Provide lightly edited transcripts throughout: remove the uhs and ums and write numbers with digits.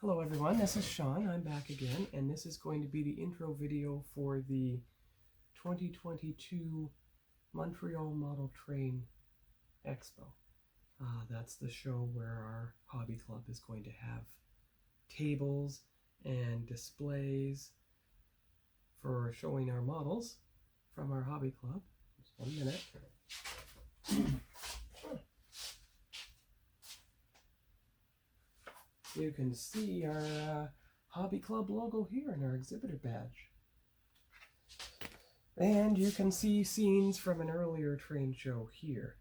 Hello everyone, this is Sean. I'm back again, and this is going to be the intro video for the 2022 Montreal Model Train Expo. That's the show where our hobby club is going to have tables and displays for showing our models from our hobby club. Just 1 minute. You can see our hobby club logo here in our exhibitor badge. And you can see scenes from an earlier train show here.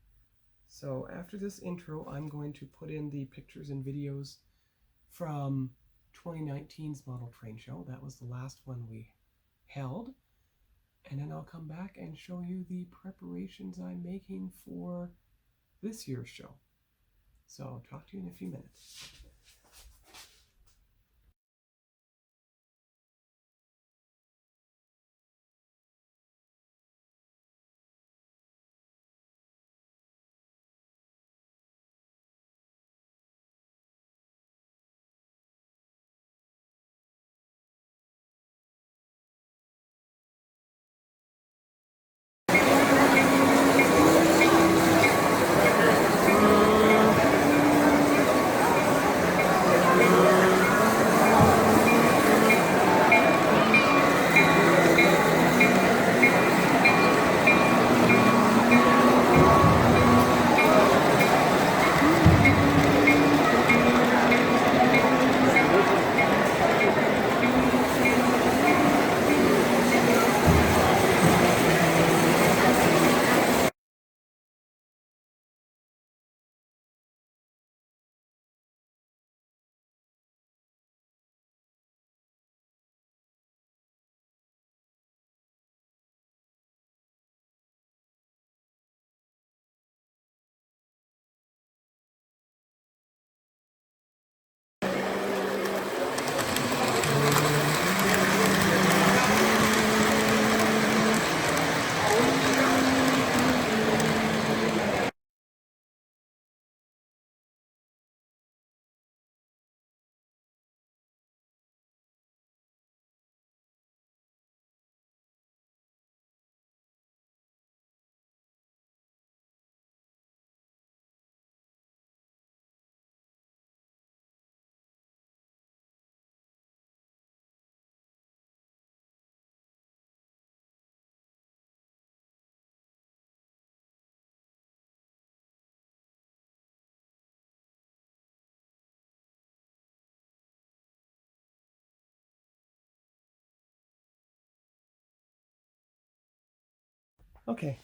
So after this intro, I'm going to put in the pictures and videos from 2019's model train show. That was the last one we held. And then I'll come back and show you the preparations I'm making for this year's show. So talk to you in a few minutes. Okay,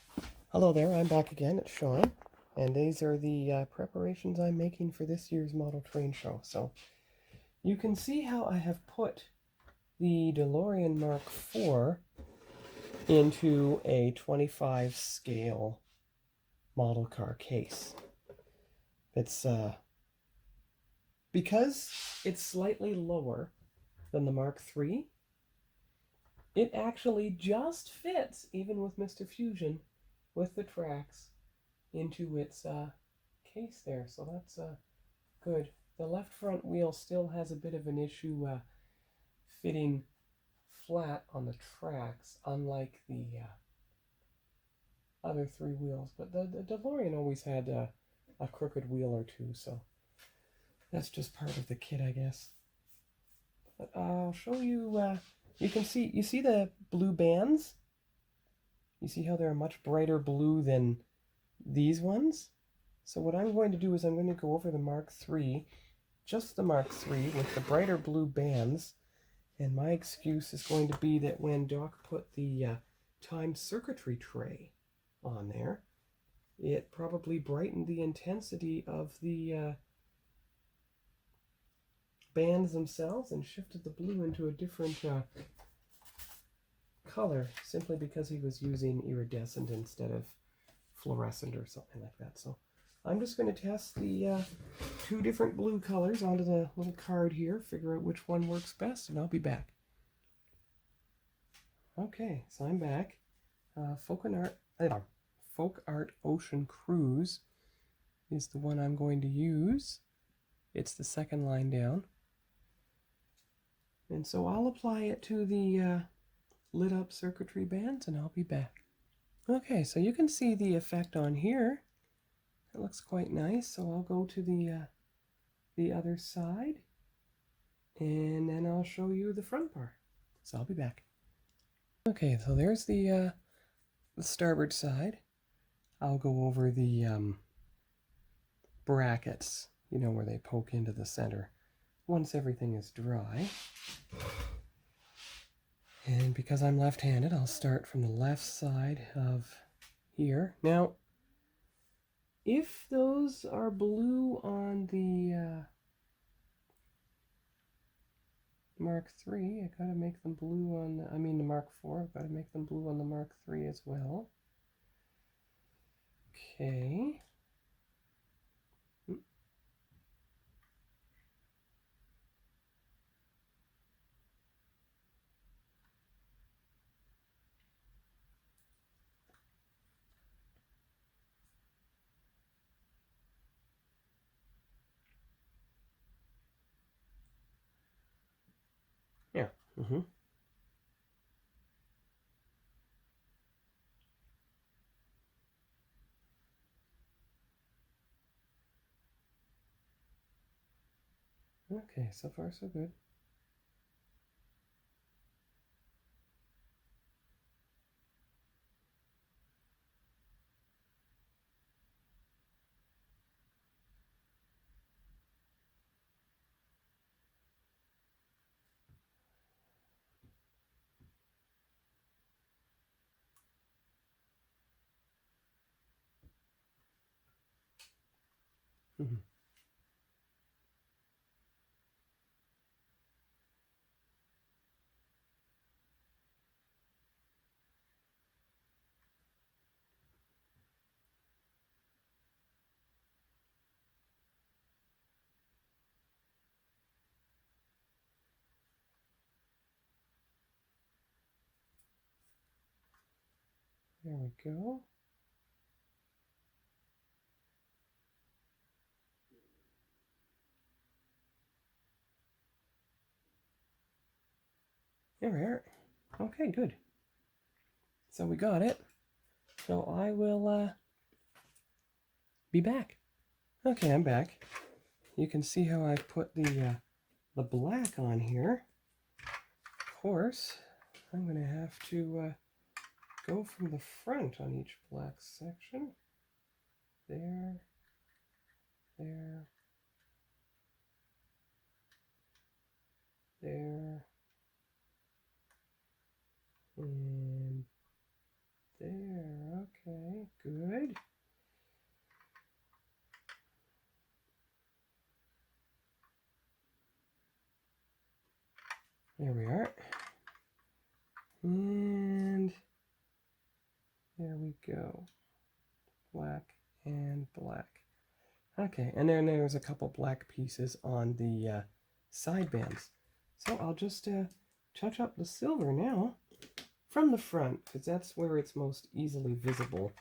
hello there, I'm back again, it's Sean, and these are the preparations I'm making for this year's model train show. So you can see how I have put the DeLorean Mark IV into a 25 scale model car case. It's because it's slightly lower than the Mark III, it actually just fits, even with Mr. Fusion, with the tracks into its case there. So that's good. The left front wheel still has a bit of an issue fitting flat on the tracks, unlike the other three wheels. But the DeLorean always had a crooked wheel or two, so that's just part of the kit, I guess. But I'll show you. You can see, you see the blue bands? You see how they're a much brighter blue than these ones? So what I'm going to do is I'm going to go over the Mark III, just the Mark III with the brighter blue bands. And my excuse is going to be that when Doc put the timed circuitry tray on there, it probably brightened the intensity of the bands themselves and shifted the blue into a different color, simply because he was using iridescent instead of fluorescent or something like that. So I'm just going to test the two different blue colors onto the little card here, figure out which one works best, and I'll be back. Okay, so I'm back. Folk Art Ocean Cruise is the one I'm going to use. It's the second line down. And so I'll apply it to the lit up circuitry bands and I'll be back. Okay, so you can see the effect on here. It looks quite nice. So I'll go to the other side and then I'll show you the front part. So I'll be back. Okay, so there's the starboard side. I'll go over the brackets, you know, where they poke into the center once everything is dry. And because I'm left-handed, I'll start from the left side of here. Now, if those are blue on the Mark III, I gotta make them blue on the Mark IV, I've gotta make them blue on the Mark III as well. Okay. Yeah. Okay, so far so good. There we go. There we are. Okay, good. So we got it. So I will be back. Okay, I'm back. You can see how I've put the black on here. Of course, I'm going to have to go from the front on each black section. There, there, there, and there. Okay, good. There we are. And there we go. Black and black. Okay, and then there's a couple black pieces on the side bands. So I'll just touch up the silver now from the front, because that's where it's most easily visible.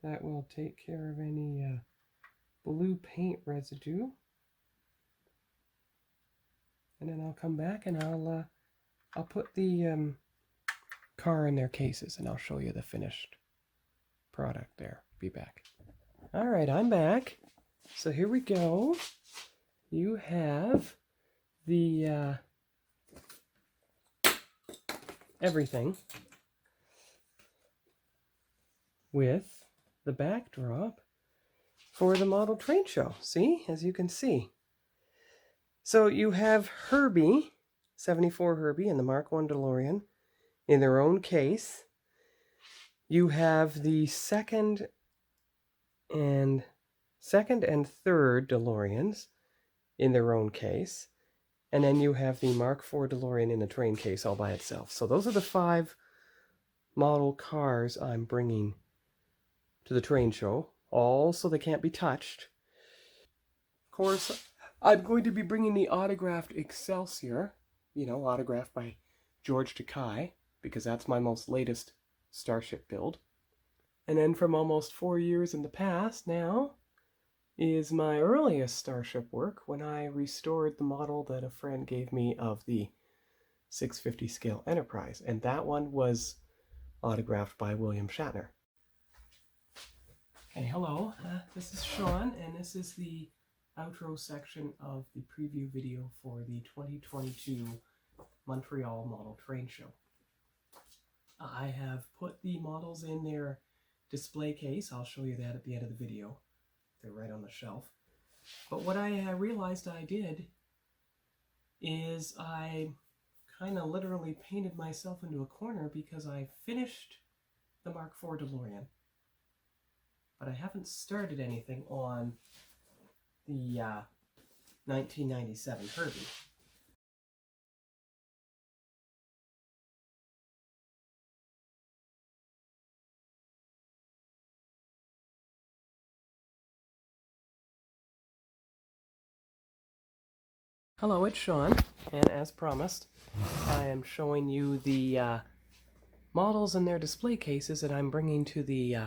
That will take care of any blue paint residue. And then I'll come back and I'll put the car in their cases and I'll show you the finished product there. Be back. All right, I'm back. So here we go. You have the everything with the backdrop for the model train show. See, as you can see. So you have Herbie, 74 Herbie and the Mark I DeLorean in their own case. You have the second and third DeLoreans in their own case. And then you have the Mark IV DeLorean in the train case all by itself. So those are the 5 model cars I'm bringing to the train show, all so they can't be touched. Of course, I'm going to be bringing the autographed Excelsior, autographed by George Takei, because that's my most latest Starship build. And then from almost 4 years in the past now, is my earliest Starship work when I restored the model that a friend gave me of the 650 scale Enterprise, and that one was autographed by William Shatner. Okay, hello, this is Sean, and this is the outro section of the preview video for the 2022 Montreal Model Train Show. I have put the models in their display case. I'll show you that at the end of the video. They're right on the shelf. But what I realized I did is I kind of literally painted myself into a corner because I finished the Mark IV DeLorean, but I haven't started anything on the 1997 Herbie. Hello, it's Sean, and as promised, I am showing you the models in their display cases that I'm bringing to the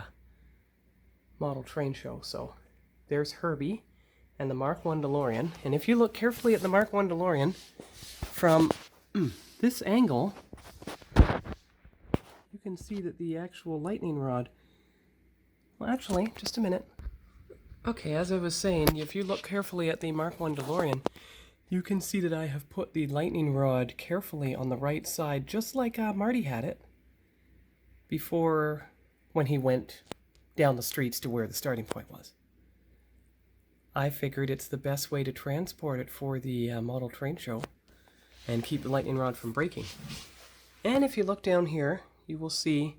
model train show. So there's Herbie and the Mark I DeLorean, and if you look carefully at the Mark I DeLorean from this angle, you can see that the actual lightning rod, well actually, just a minute. Okay, as I was saying, if you look carefully at the Mark I DeLorean, you can see that I have put the lightning rod carefully on the right side, just like Marty had it before when he went down the streets to where the starting point was. I figured it's the best way to transport it for the model train show and keep the lightning rod from breaking. And if you look down here, you will see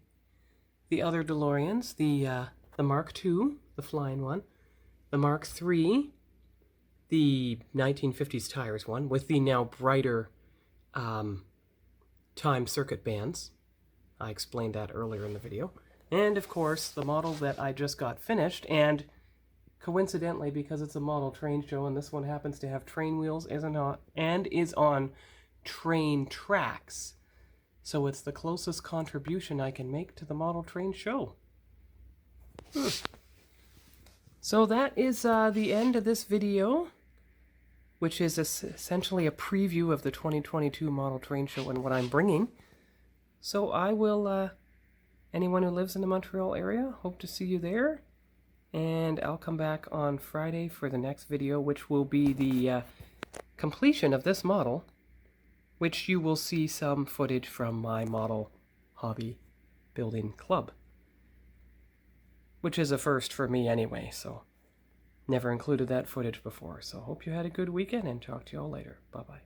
the other DeLoreans, the Mark II, the flying one, the Mark III, the 1950s tires one, with the now brighter time circuit bands. I explained that earlier in the video. And of course, the model that I just got finished, and coincidentally, because it's a model train show and this one happens to have train wheels and is on train tracks, so it's the closest contribution I can make to the model train show. So that is the end of this video, which is essentially a preview of the 2022 model train show and what I'm bringing. So I will, anyone who lives in the Montreal area, hope to see you there. And I'll come back on Friday for the next video, which will be the completion of this model, which you will see some footage from my model hobby building club, which is a first for me anyway, so never included that footage before. So hope you had a good weekend and talk to you all later. Bye-bye.